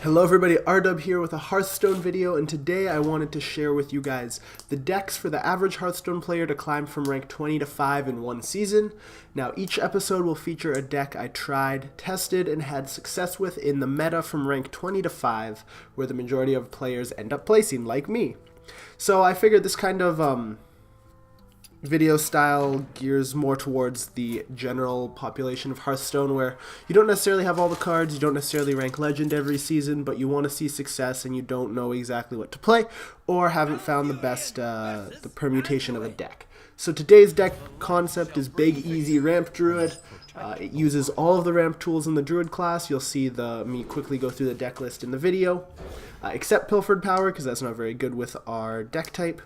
Hello everybody, RDub here with a Hearthstone video, and today I wanted to share with you guys the decks for the average Hearthstone player to climb from rank 20 to 5 in one season. Now each episode will feature a deck I tried, tested, and had success with in the meta from rank 20 to 5, where the majority of players end up placing, like me. So I figured this kind of video style gears more towards the general population of Hearthstone, where you don't necessarily have all the cards, you don't necessarily rank legend every season, but you want to see success and you don't know exactly what to play or haven't found the best the permutation of a deck. So today's deck concept is Big Easy Ramp Druid. It uses all of the ramp tools in the Druid class. You'll see me quickly go through the deck list in the video, except Pilfered Power, because that's not very good with our deck type.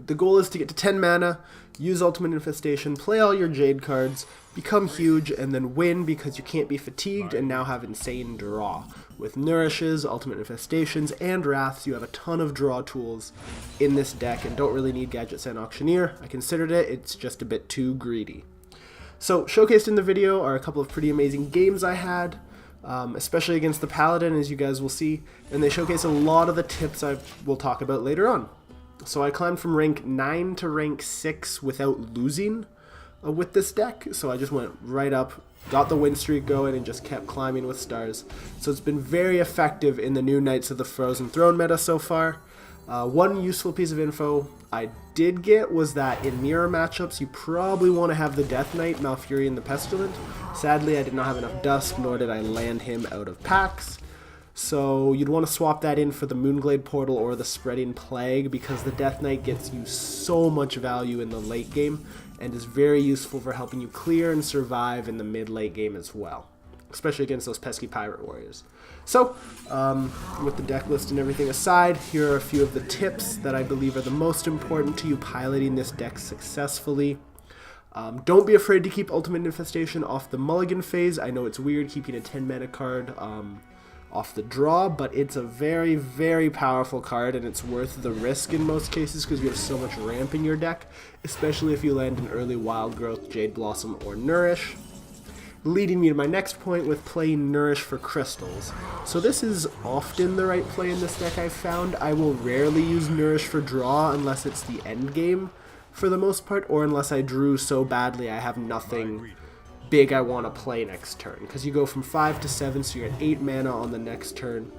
The goal is to get to 10 mana, use Ultimate Infestation, play all your Jade cards, become huge, and then win because you can't be fatigued and now have insane draw. With Nourishes, Ultimate Infestations, and Wraths, you have a ton of draw tools in this deck and don't really need Gadgets and Auctioneer. I considered it, it's just a bit too greedy. So, showcased in the video are a couple of pretty amazing games I had, especially against the Paladin, as you guys will see, and they showcase a lot of the tips I will talk about later on. So I climbed from rank 9 to rank 6 without losing with this deck. So I just went right up, got the win streak going, and just kept climbing with stars. So it's been very effective in the new Knights of the Frozen Throne meta so far. One useful piece of info I did get was that in mirror matchups, you probably want to have the Death Knight, Malfurion the Pestilent. Sadly, I did not have enough Dusk, nor did I land him out of packs. So you'd want to swap that in for the Moonglade Portal or the Spreading Plague, because the Death Knight gets you so much value in the late game and is very useful for helping you clear and survive in the mid-late game as well, especially against those pesky Pirate Warriors. So, with the deck list and everything aside, here are a few of the tips that I believe are the most important to you piloting this deck successfully. Don't be afraid to keep Ultimate Infestation off the mulligan phase. I know it's weird keeping a 10 mana card off the draw, but it's a very, very powerful card, and it's worth the risk in most cases because you have so much ramp in your deck, especially if you land an early Wild Growth, Jade Blossom, or Nourish. Leading me to my next point with playing Nourish for crystals. So this is often the right play in this deck, I've found. I will rarely use Nourish for draw unless it's the end game for the most part, or unless I drew so badly I have nothing big I want to play next turn, because you go from 5 to 7, so you're at 8 mana on the next turn,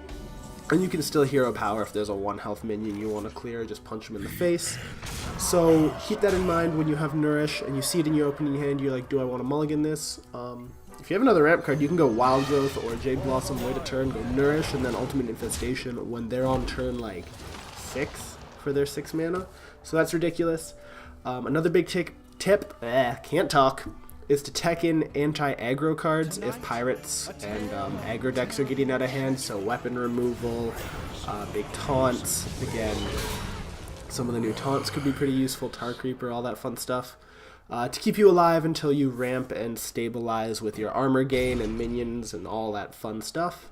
and you can still hero power if there's a 1 health minion you want to clear, just punch him in the face. So keep that in mind when you have Nourish and you see it in your opening hand. You're like, do I want to mulligan this? If you have another ramp card, you can go Wild Growth or Jade Blossom, wait a turn, go Nourish, and then Ultimate Infestation when they're on turn like 6 for their 6 mana. So that's ridiculous. Another big tip, can't talk, is to tech in anti-aggro cards if pirates and aggro decks are getting out of hand, so weapon removal, big taunts. Again, some of the new taunts could be pretty useful, Tar Creeper, all that fun stuff, to keep you alive until you ramp and stabilize with your armor gain and minions and all that fun stuff.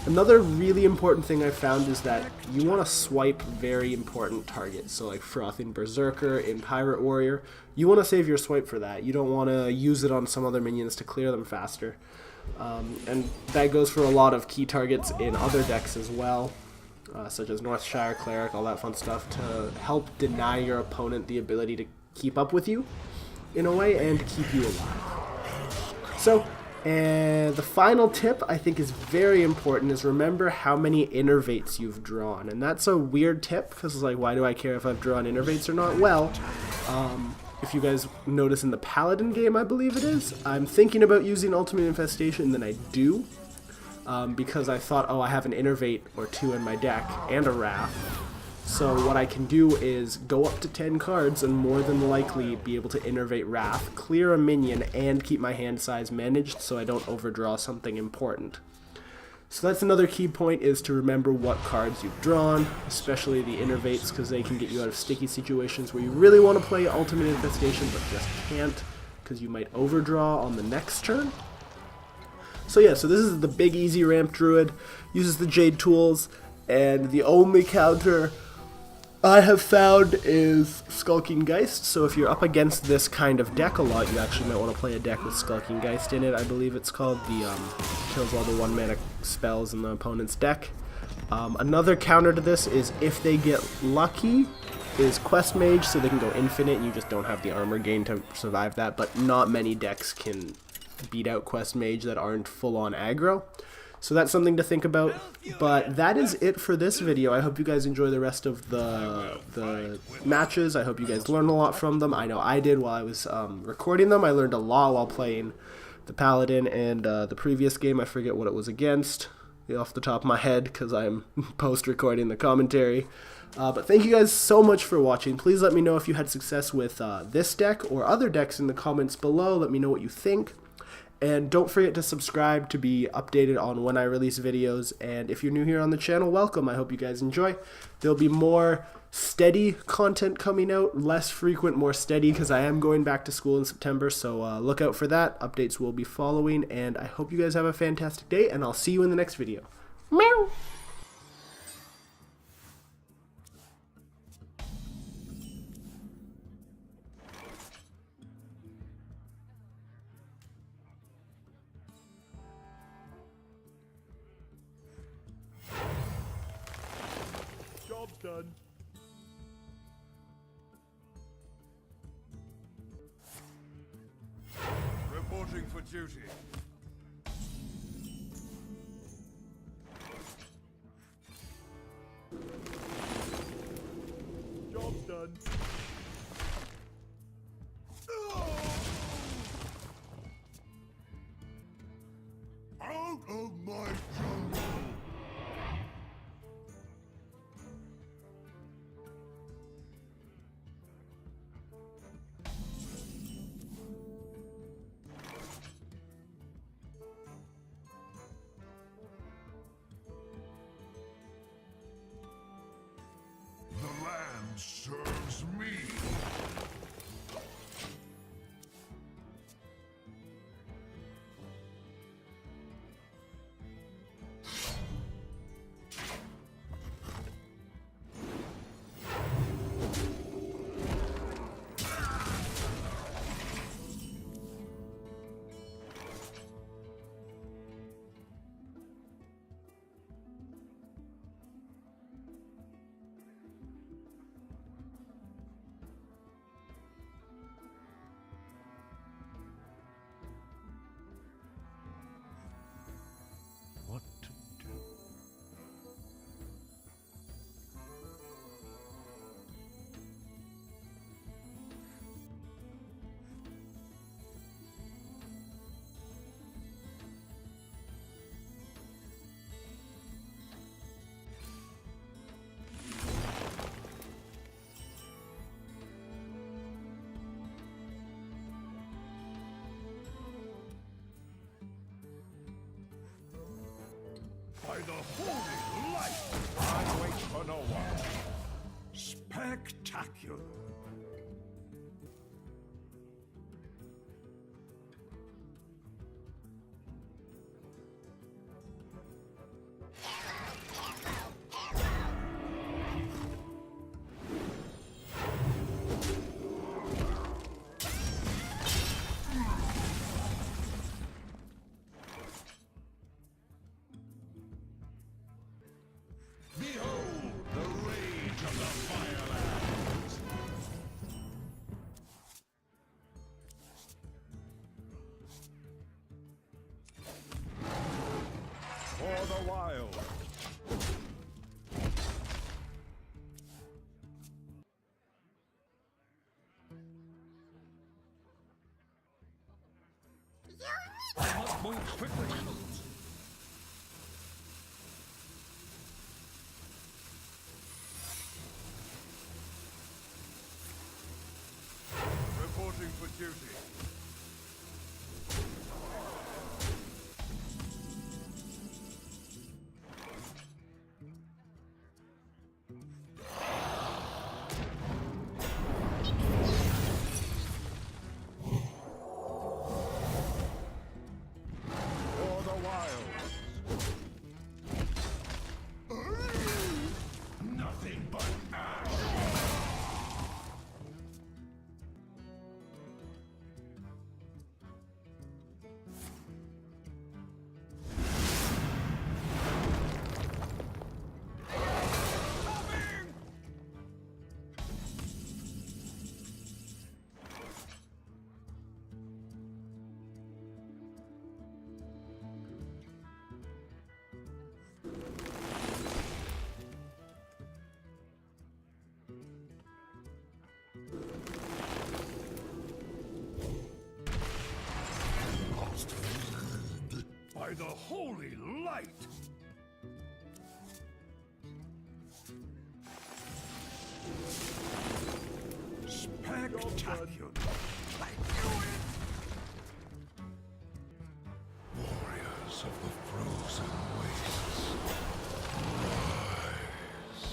Another really important thing I found is that you want to swipe very important targets, so like Frothing Berserker in Pirate Warrior, you want to save your swipe for that. You don't want to use it on some other minions to clear them faster. And that goes for a lot of key targets in other decks as well, such as Northshire Cleric, all that fun stuff, to help deny your opponent the ability to keep up with you in a way and to keep you alive. So, and the final tip I think is very important is remember how many innervates you've drawn. And that's a weird tip because it's like, why do I care if I've drawn innervates or not? Well, if you guys notice in the Paladin game, I believe it is, I'm thinking about using Ultimate Infestation, and then I do, because I thought, oh, I have an innervate or 2 in my deck and a Wrath. So what I can do is go up to 10 cards and more than likely be able to innervate Wrath, clear a minion, and keep my hand size managed so I don't overdraw something important. So that's another key point, is to remember what cards you've drawn, especially the innervates, because they can get you out of sticky situations where you really want to play Ultimate Infestation but just can't because you might overdraw on the next turn. So yeah, so this is the Big Easy Ramp Druid, uses the Jade tools, and the only counter I have found is Skulking Geist. So if you're up against this kind of deck a lot, you actually might want to play a deck with Skulking Geist in it. I believe it's called. The kills all the 1-mana spells in the opponent's deck. Another counter to this is if they get lucky, is Quest Mage, so they can go infinite and you just don't have the armor gain to survive that, but not many decks can beat out Quest Mage that aren't full-on aggro. So that's something to think about. But that is it for this video. I hope you guys enjoy the rest of the matches. I hope you guys learned a lot from them. I know I did while I was recording them. I learned a lot while playing the Paladin and the previous game. I forget what it was against off the top of my head because I'm post-recording the commentary. But thank you guys so much for watching. Please let me know if you had success with this deck or other decks in the comments below. Let me know what you think. And don't forget to subscribe to be updated on when I release videos. And if you're new here on the channel, welcome. I hope you guys enjoy. There'll be more steady content coming out, less frequent, more steady, because I am going back to school in September. So look out for that. Updates will be following. And I hope you guys have a fantastic day, and I'll see you in the next video. Meow. Job's done. Reporting for duty. Job's done. Out of my jungle! The land serves me. What to do? By the holy light, I wait for no one. Spectacular. Behold the rage of the Firelands! For the wild! I must move quickly! Reporting for duty. holy light! Spectacular! I knew it! Warriors of the frozen wastes, rise!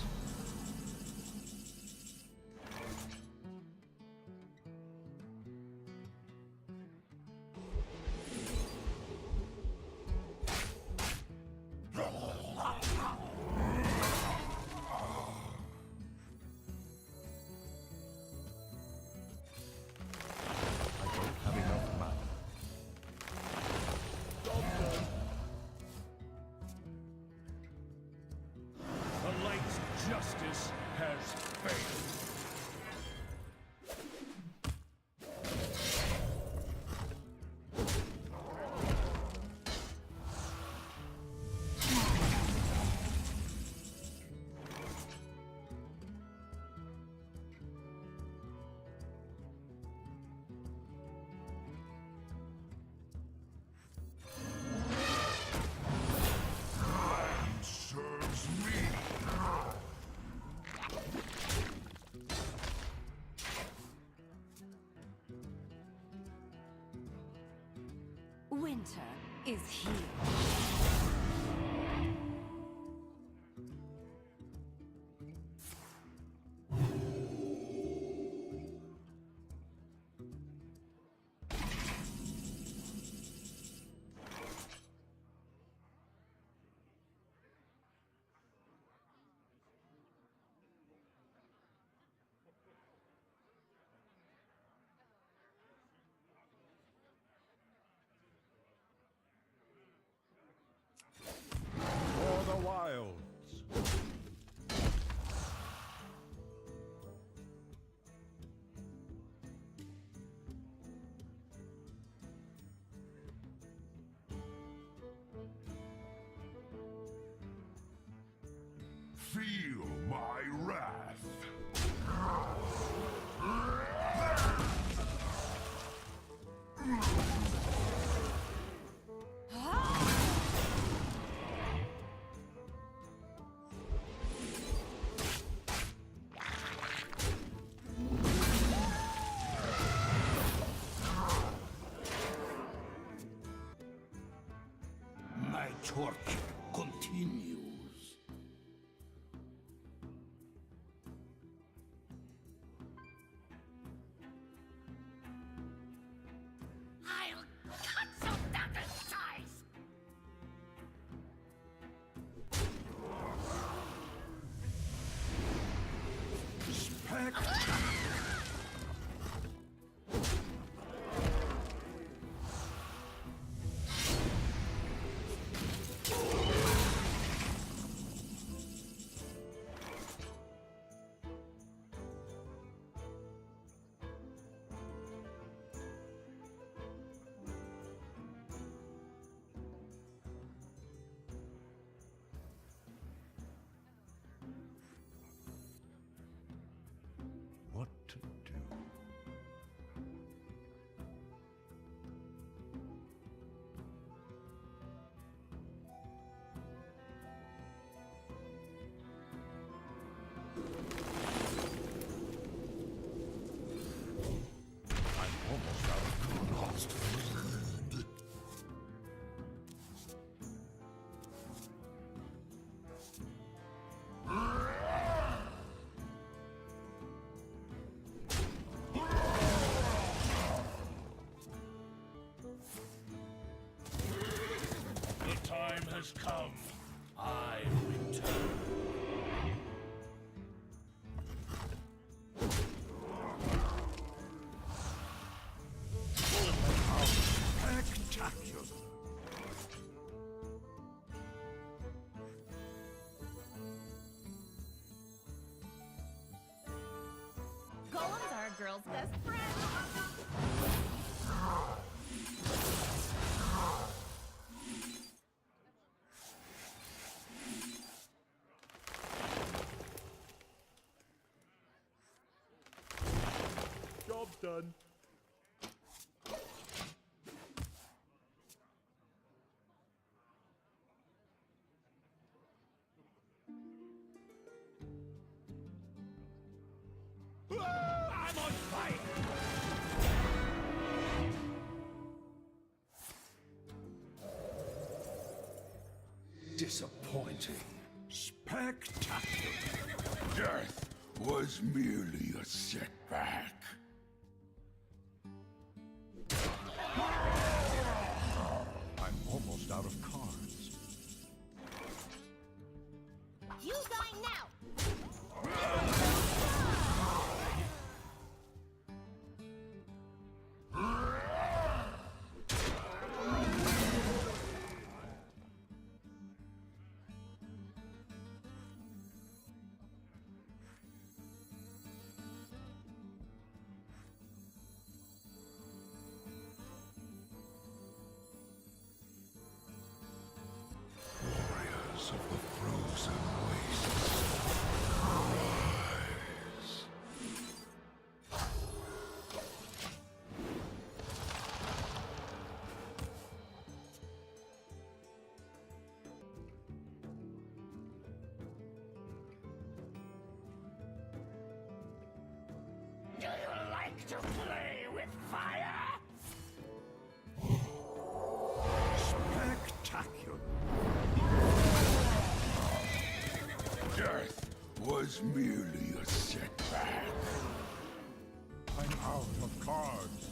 The light's justice has failed. Land serves me. Winter is here. For the wilds. Feel my wrath. My torture continues. I'll cut some that size! What to do? I'm almost out of lost. The time has come. I return. Spectacular. Golems are a girl's best friend. Job done. disappointing. Spectacular. Death was merely a setback. I'm almost out of cards. You die now! Warriors of the frozen wastes, rise. Do you like to play with fire? Spectacular. Death was merely a setback. I'm out of cards.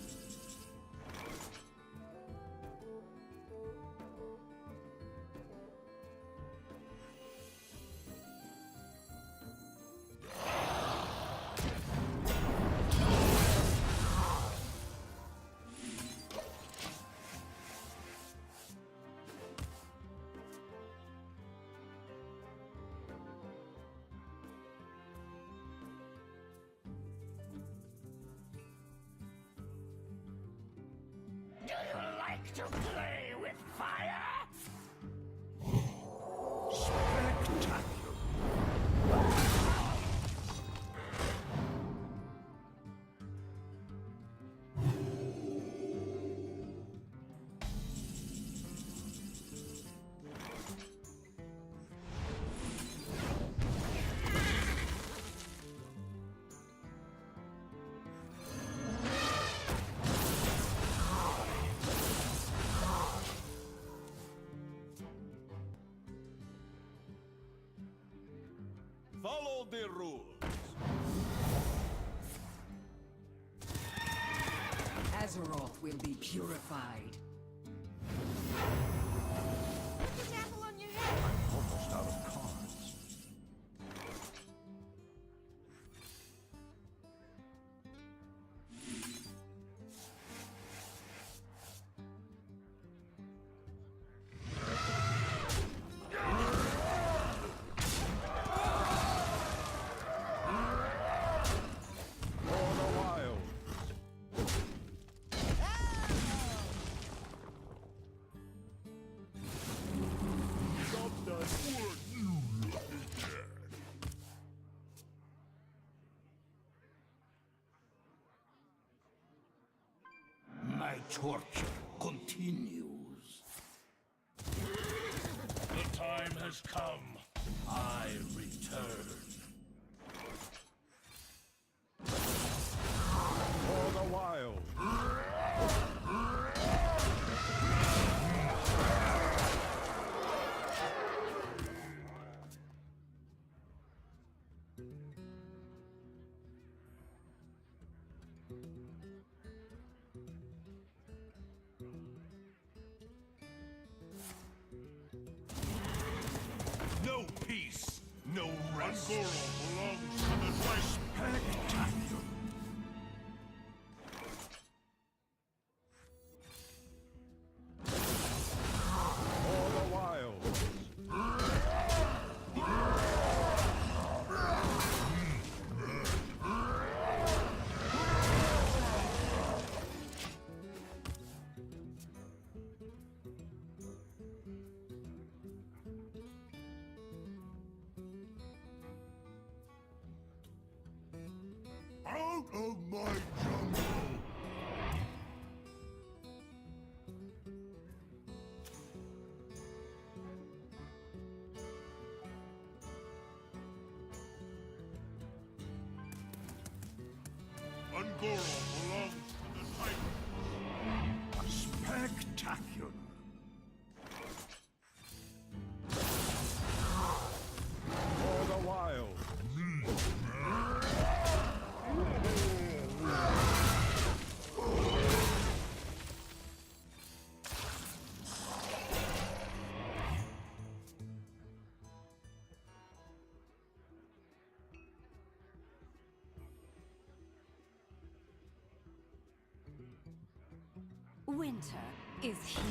Do you like to play with fire? Spectacular. Follow the rules. Azeroth will be purified. Put this apple on your head! I'm almost out of cards. For the wild. My torture continues. The time has come. I return. For the wild. No peace, no rest. Angoro belongs to the light. Spectacular. For the wild. Out of my jungle! Angoro belongs to the Titan. Spectacular. Winter is here.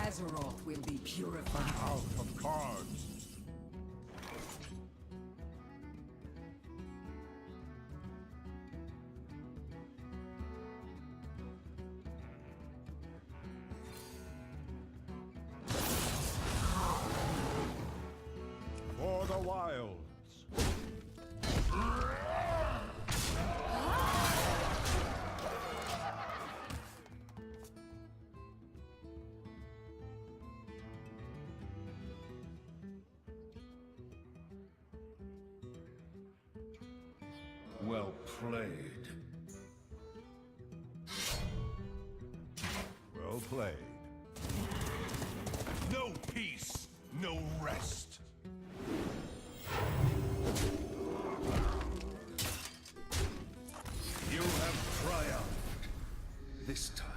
Azeroth will be purified. Out of cards. For the wilds. Well played. Well played. No peace, no rest. You have triumphed. This time.